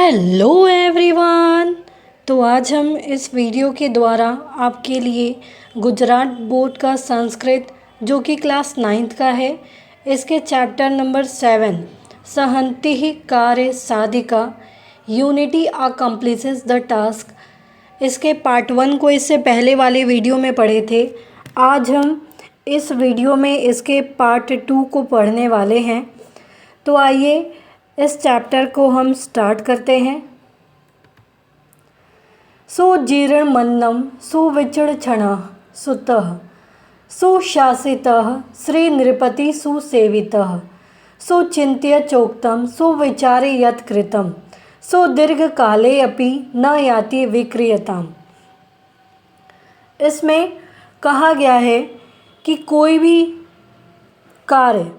Hello everyone. तो आज हम इस वीडियो के द्वारा आपके लिए गुजरात बोर्ड का संस्कृत जो कि क्लास 9th का है, इसके चैप्टर नंबर 7 सहन्ति कार्य साधिका यूनिटी अकम्प्लिसेस द टास्क, इसके पार्ट 1 को इससे पहले वाले वीडियो में पढ़े थे। आज हम इस वीडियो में इसके पार्ट 2 को पढ़ने वाले हैं। तो आइए इस चैप्टर को हम स्टार्ट करते हैं। सुजीर्णमन्नं सुविचक्षणः सुतः सुशासितः श्रीनृपति सुसेवितः सुचिन्त्य चोक्तं सुविचारे यत् कृतं सुदीर्घकाले अपि न याति विक्रियताम्। इसमें कहा गया है कि कोई भी कार्य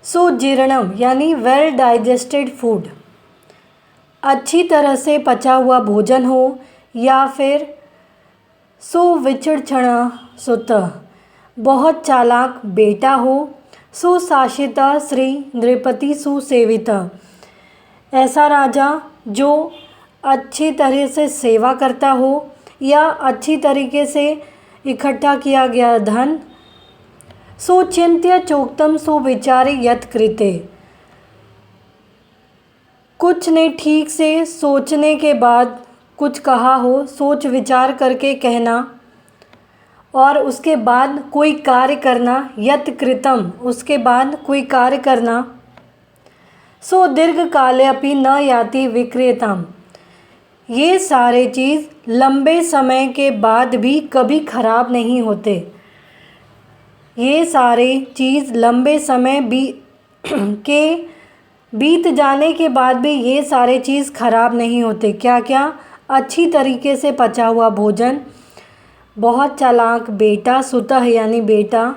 सुजीर्णम यानी वेल डाइजेस्टेड फूड, अच्छी तरह से पचा हुआ भोजन हो, या फिर सुविचक्षण सुतः बहुत चालाक बेटा हो, सुशासिता श्री नृपति सुसेविता ऐसा राजा जो अच्छी तरह से सेवा करता हो या अच्छी तरीके से इकट्ठा किया गया धन, सुचिन्त्य चोक्तम सुविचारे यत् कृते कुछ ने ठीक से सोचने के बाद कुछ कहा हो, सोच विचार करके कहना और उसके बाद कोई कार्य करना, यत् कृतम उसके बाद कोई कार्य करना, सो दीर्घ काले अपि न याति विक्रियताम ये सारे चीज़ लंबे समय के बाद भी कभी खराब नहीं होते। ये सारे चीज़ लंबे समय बीत जाने के बाद भी ये सारे चीज़ खराब नहीं होते। क्या क्या? अच्छी तरीके से पचा हुआ भोजन, बहुत चालाक बेटा, सुतः यानी बेटा,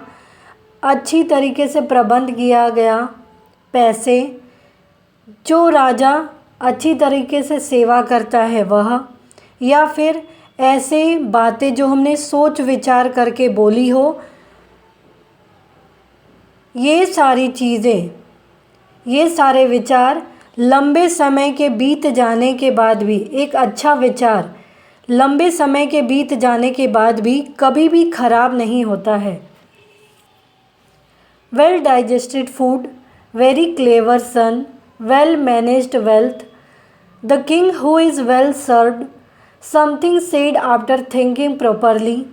अच्छी तरीके से प्रबंध किया गया पैसे, जो राजा अच्छी तरीके से सेवा करता है वह, या फिर ऐसे बातें जो हमने सोच विचार करके बोली हो, ये सारी चीज़ें, ये सारे विचार लंबे समय के बीत जाने के बाद भी, एक अच्छा विचार लंबे समय के बीत जाने के बाद भी कभी भी खराब नहीं होता है। Well digested food, very clever son, well managed wealth, the king who is well served, something said after thinking properly,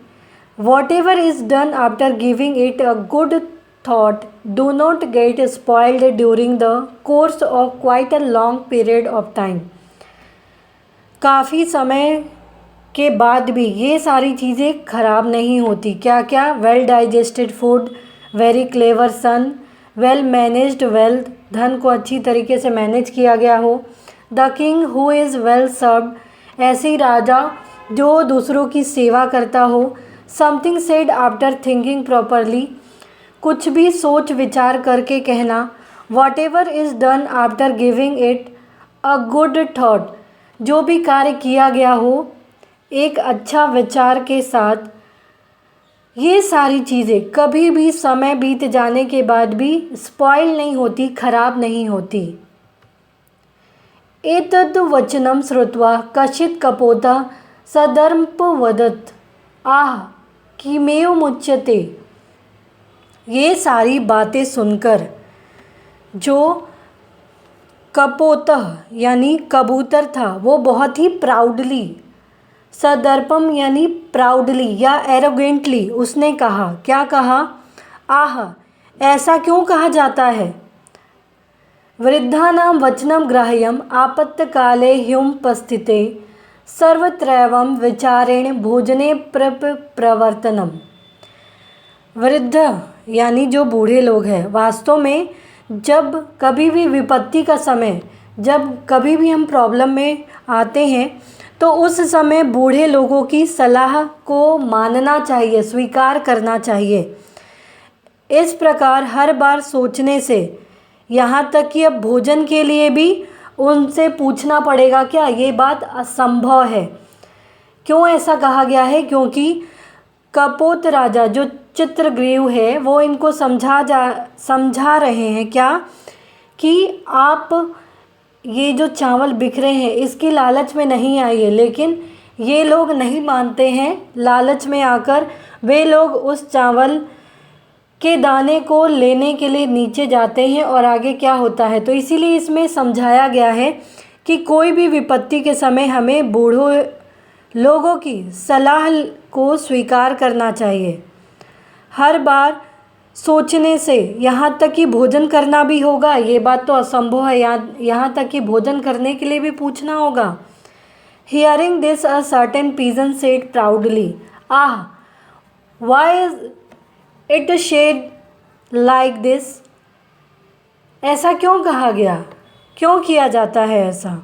whatever is done after giving it a good thought do not get spoiled during the course of quite a long period of time। काफ़ी समय के बाद भी ये सारी चीज़ें खराब नहीं होती। क्या क्या? Well digested food, very clever son, well managed wealth, धन को अच्छी तरीके से मैनेज किया गया हो, the king who is well served, ऐसे राजा जो दूसरों की सेवा करता हो, something said after thinking properly, कुछ भी सोच विचार करके कहना, whatever is done after giving it a good thought, जो भी कार्य किया गया हो एक अच्छा विचार के साथ, ये सारी चीज़ें कभी भी समय बीत जाने के बाद भी स्पॉइल नहीं होती, खराब नहीं होती। एतद् वचनं श्रुत्वा कश्चित् कपोतः सदर्पवदत् आह किमेव मुच्यते। ये सारी बातें सुनकर जो कपोतः यानी कबूतर था वो बहुत ही प्राउडली, सदर्पम यानी प्राउडली या एरोगेंटली उसने कहा। क्या कहा? आह, ऐसा क्यों कहा जाता है? वृद्धानां वचनं ग्राह्यम् आपत्काले ह्युपस्थिते सर्वत्रैवं विचारेण भोजने प्रवर्तनम्। वृद्ध यानी जो बूढ़े लोग हैं, वास्तव में जब कभी भी विपत्ति का समय, जब कभी भी हम प्रॉब्लम में आते हैं तो उस समय बूढ़े लोगों की सलाह को मानना चाहिए, स्वीकार करना चाहिए। इस प्रकार हर बार सोचने से, यहाँ तक कि अब भोजन के लिए भी उनसे पूछना पड़ेगा क्या ये बात असंभव है। क्यों ऐसा कहा गया है? क्योंकि कपोत राजा जो चित्रग्रीव है वो इनको समझा रहे हैं क्या कि आप ये जो चावल बिखरे हैं इसकी लालच में नहीं आई है, लेकिन ये लोग नहीं मानते हैं। लालच में आकर वे लोग उस चावल के दाने को लेने के लिए नीचे जाते हैं और आगे क्या होता है। तो इसीलिए इसमें समझाया गया है कि कोई भी विपत्ति के समय हमें बूढ़ों लोगों की सलाह को स्वीकार करना चाहिए। हर बार सोचने से, यहाँ तक कि भोजन करना भी होगा, ये बात तो असंभव है, यहाँ तक कि भोजन करने के लिए भी पूछना होगा। Hearing this a certain pigeon said proudly, ah why is it said like this, ऐसा क्यों कहा गया, क्यों किया जाता है ऐसा।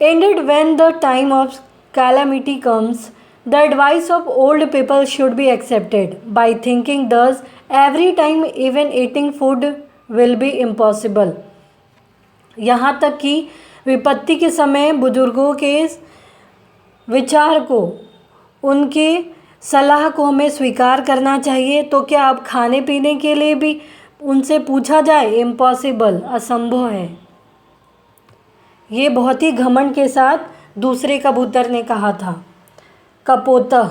Ended when the time of calamity comes, the advice of old people should be accepted. By thinking thus, every time even eating food will be impossible. यहाँ तक कि विपत्ति के समय बुजुर्गों के विचार को, उनके सलाह को हमें स्वीकार करना चाहिए। तो क्या अब खाने पीने के लिए भी उनसे पूछा जाए, इम्पॉसिबल, असंभव है। ये बहुत ही घमंड के साथ दूसरे कबूतर ने कहा था। कपोतः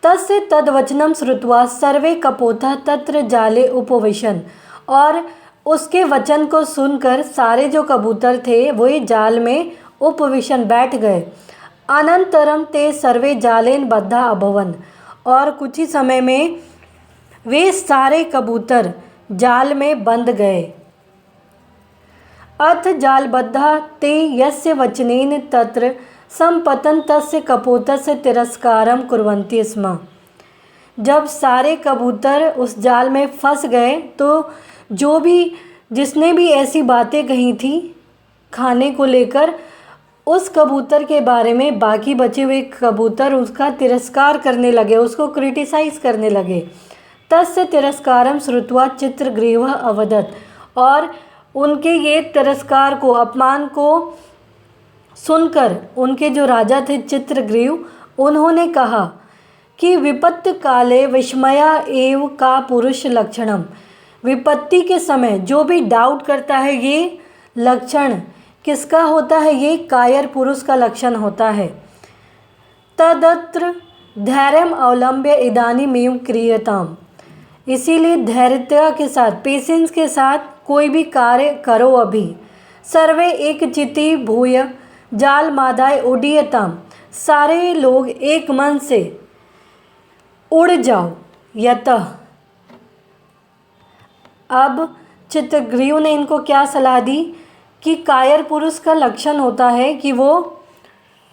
तस्य तद्वचनम श्रुत्वा सर्वे कपोतः तत्र जाले उपविशन, और उसके वचन को सुनकर सारे जो कबूतर थे वो जाल में उपविशन बैठ गए। अनंतरम ते सर्वे जालेन बद्धा अभवन, और कुछ ही समय में वे सारे कबूतर जाल में बंद गए। अथ जालबद्धा ते यस्य वचनेन तत्र संपतन तस्य कपोतस्य तिरस्कारम कुर्वन्ति स्म। जब सारे कबूतर उस जाल में फंस गए तो जिसने भी ऐसी बातें कही थी खाने को लेकर, उस कबूतर के बारे में बाकी बचे हुए कबूतर उसका तिरस्कार करने लगे, उसको क्रिटिसाइज करने लगे। तस्य तिरस्कारम श्रुत्वा चित्रग्रीवः अवदत्, और उनके ये तिरस्कार को, अपमान को सुनकर उनके जो राजा थे चित्रग्रीव, उन्होंने कहा कि विपत्ति काले विस्मया एव का पुरुष लक्षणम। विपत्ति के समय जो भी डाउट करता है, ये लक्षण किसका होता है, ये कायर पुरुष का लक्षण होता है। तदत्र धैर्यम अवलंब्य इदानीमेव क्रियताम, इसीलिए धैर्यता के साथ, पेशेंस के साथ कोई भी कार्य करो अभी। सर्वे एक चिति भूय जाल मादाय उडीयताम, सारे लोग एक मन से उड़ जाओ। यतः, अब चित्रग्रीव ने इनको क्या सलाह दी कि कायर पुरुष का लक्षण होता है कि वो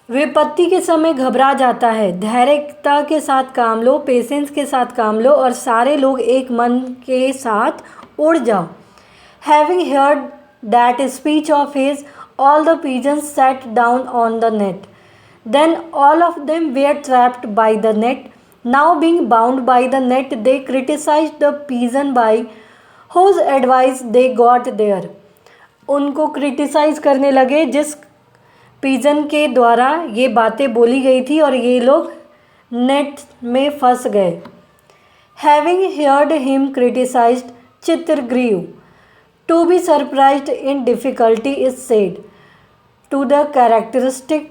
विपत्ति के समय घबरा जाता है। धैर्यता के साथ काम लो, पेशेंस के साथ काम लो, और सारे लोग एक मन के साथ उड़ जाओ। Having heard that speech of his, all the pigeons sat down on the net. Then all of them were trapped by the net. Now being bound by the net, they criticized the pigeon by whose advice they got there. उनको criticise करने लगे जिस pigeon के द्वारा ये बातें बोली गई थी, और ये लोग नेट में फंस गए। Having heard him criticized, Chitragriva, to be surprised in difficulty is said to the characteristic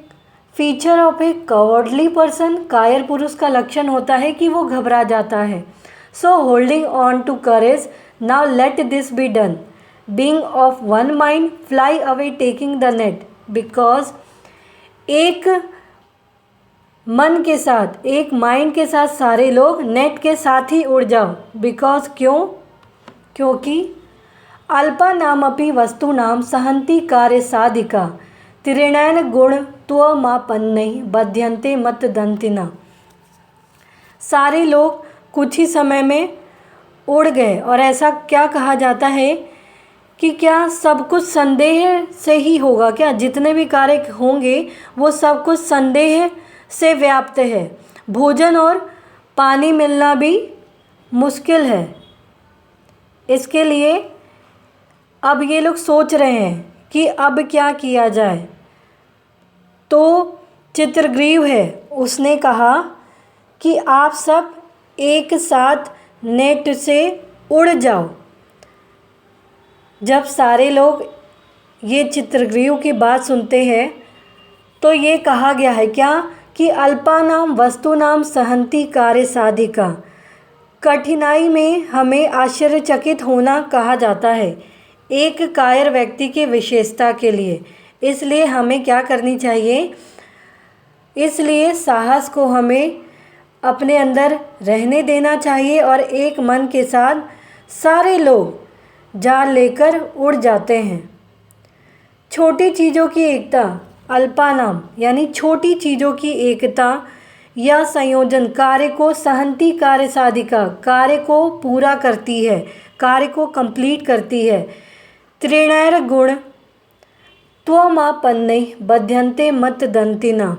feature of a cowardly person. कायर पुरुष का लक्षण होता है कि वो घबरा जाता है। So holding on to courage, now let this be done. Being of one mind, fly away taking the net. Because एक मन के साथ, एक माइंड के साथ सारे लोग नेट के साथ ही उड़ जाओ। बिकॉज क्योंकि अल्पा नामपि वस्तूनां सहन्ति कार्य साधिका त्रिणयन गुण त्वमापन्नैः बध्यन्ते मतदन्तिना। सारे लोग कुछ ही समय में उड़ गए, और ऐसा क्या कहा जाता है कि क्या सब कुछ संदेह से ही होगा क्या, जितने भी कार्य होंगे वो सब कुछ संदेह से व्याप्त है। भोजन और पानी मिलना भी मुश्किल है। इसके लिए अब ये लोग सोच रहे हैं कि अब क्या किया जाए। तो चित्रग्रीव है, उसने कहा कि आप सब एक साथ नेट से उड़ जाओ। जब सारे लोग ये चित्रगृह की बात सुनते हैं तो ये कहा गया है क्या कि अल्पानाम वस्तूनाम सहन्ति कार्य साधिका, कठिनाई में हमें आश्चर्यचकित होना कहा जाता है एक कायर व्यक्ति की विशेषता के लिए। इसलिए हमें क्या करनी चाहिए, इसलिए साहस को हमें अपने अंदर रहने देना चाहिए और एक मन के साथ सारे लोग जाल लेकर उड़ जाते हैं। छोटी चीज़ों की एकता, अल्पानाम यानी छोटी चीज़ों की एकता या संयोजन कार्य को सहन्ति कार्य साधिका, कार्य को पूरा करती है, कार्य को कंप्लीट करती है। त्रिणैर गुण त्वमापन्ने बध्यन्ते मत दंतिना,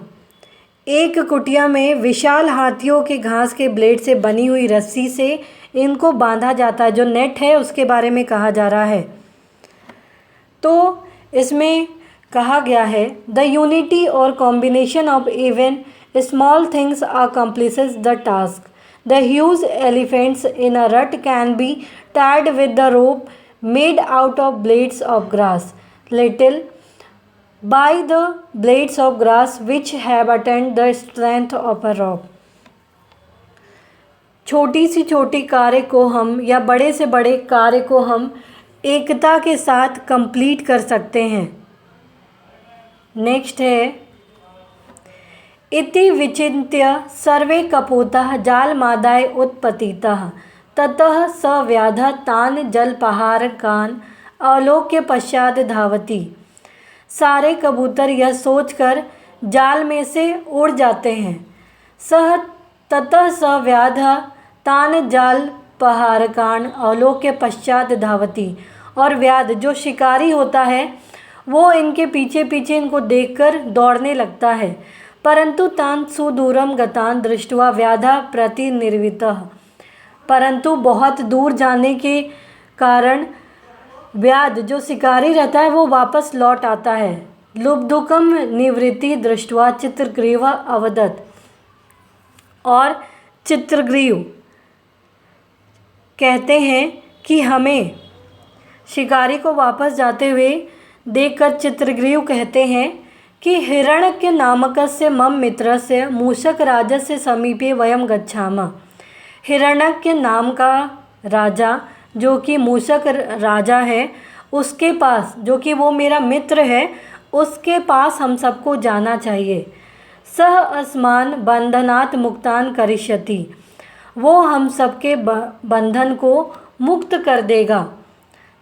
एक कुटिया में विशाल हाथियों के घास के ब्लेड से बनी हुई रस्सी से इनको बांधा जाता है, जो नेट है उसके बारे में कहा जा रहा है। तो इसमें कहा गया है द यूनिटी और combination of even small things accomplishes the task, the huge elephants in a rut can be tied with the rope made out of blades of grass, little by the blades of grass which have attained the strength of a rope। छोटी से छोटी कार्य को हम या बड़े से बड़े कार्य को हम एकता के साथ कंप्लीट कर सकते हैं। नेक्स्ट है इति विचिन्त्य सर्वे कपोतः जालमादाय उत्पतितः ततः स व्याधः तान् जलपहारकान् अवलोक्य पश्चात् धावति, सारे कबूतर यह सोचकर जाल में से उड़ जाते हैं। सह ततः स व्याधः तान जाल पहारकान अवलोक्य पश्चात धावती, और व्याध जो शिकारी होता है वो इनके पीछे पीछे इनको देखकर दौड़ने लगता है। परंतु तान सुदूरम गतान दृष्ट्वा व्याधा प्रति निर्वितः, परंतु बहुत दूर जाने के कारण व्याध जो शिकारी रहता है वो वापस लौट आता है। लुब्धुकम निवृत्ति दृष्ट्वा चित्रग्रीव अवदत्, और चित्रग्रीव कहते हैं कि हमें शिकारी को वापस जाते हुए देखकर चित्रग्रीव कहते हैं कि हिरण्यक नामकस्य मम मित्रस्य मूषकराजस्य समीपे वयम गच्छामः, हिरण्यक नाम का राजा जो कि मूषक राजा है उसके पास, जो कि वो मेरा मित्र है, उसके पास हम सबको जाना चाहिए। सह अस्मान बंधनात् मुक्तान करिष्यति, वो हम सबके बंधन को मुक्त कर देगा।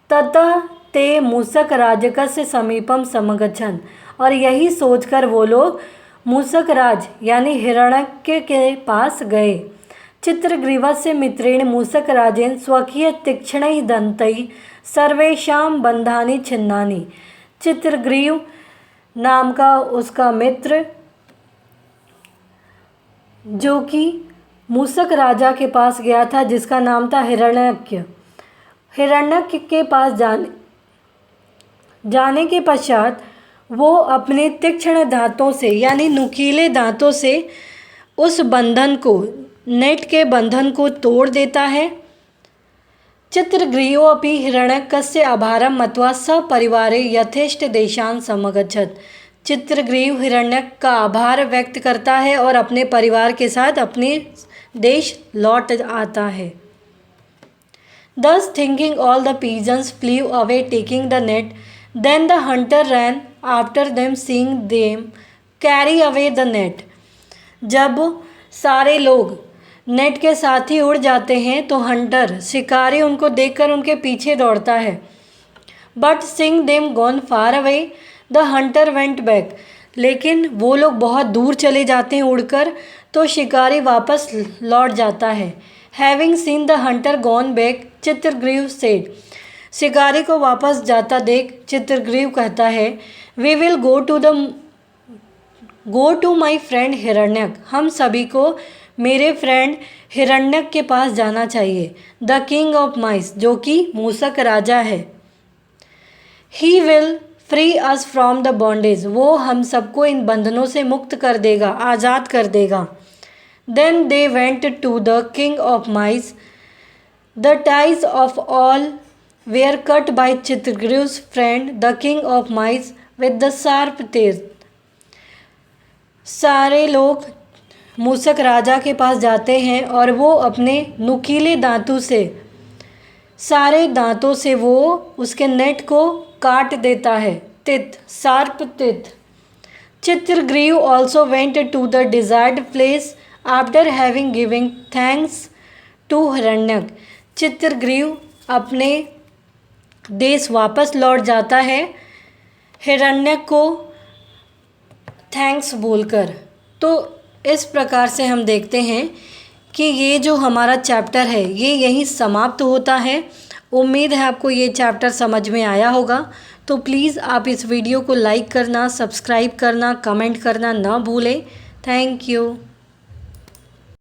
ततः ते मूषक राजकस्य समीपम समगच्छन्, और यही सोचकर वो लोग मूषक राज यानी हिरण्यक के पास गए। चित्रग्रीवस्य मित्रेण मूषकराजेन स्वकीय तीक्ष्णैः दन्तैः सर्वेषां बन्धानि छिन्नानि, चित्रग्रीव नाम का उसका मित्र जो कि मूषक राजा के पास गया था जिसका नाम था हिरण्यक, हिरण्यक के पास जाने के पश्चात वो अपने तीक्ष्ण दांतों से यानी नुकीले दांतों से उस बंधन को, नेट के बंधन को तोड़ देता है। चित्रग्रीवो अपि हिरण्यकस्य आभारं मत्वा सपरिवारे यथेष्ट देशान् समगच्छत्, चित्रग्रीव हिरण्यक का आभार व्यक्त करता है और अपने परिवार के साथ अपने देश लौट आता है। Thus thinking all the pigeons flew away taking the net, then the hunter ran after them seeing them carry away the net। जब सारे लोग नेट के साथ ही उड़ जाते हैं तो हंटर शिकारी उनको देखकर उनके पीछे दौड़ता है। But seeing them gone far away the hunter went back, लेकिन वो लोग बहुत दूर चले जाते हैं उड़कर तो शिकारी वापस लौट जाता है। Having seen the hunter gone back, Chitragriva said, शिकारी को वापस जाता देख चित्रग्रीव कहता है We will go to my friend Hiranyaka, हम सभी को मेरे फ्रेंड हिरण्यक के पास जाना चाहिए। द किंग ऑफ माइस, जो कि मूषक राजा है। He will free us from the bondage, वो हम सबको इन बंधनों से मुक्त कर देगा, आज़ाद कर देगा। Then they went to the king of mice, the ties of all were cut by Chitragyu's friend, the king of mice, with the sharp teeth. सारे लोग मूसक राजा के पास जाते हैं और वो अपने नुकीले दांतों से सारे दांतों से वो उसके नेट को काट देता है. Teeth, sharp teeth. Chitragriva also went to the desired place after having given thanks to Hiranyaka. Chitragriva अपने देश वापस लौट जाता है हिरण्यक को थैंक्स बोलकर. तो इस प्रकार से हम देखते हैं कि ये जो हमारा चैप्टर है ये यहीं समाप्त होता है. उम्मीद है आपको ये चैप्टर समझ में आया होगा. तो प्लीज़ आप इस वीडियो को लाइक करना, सब्सक्राइब करना, कमेंट करना ना भूलें. Thank you.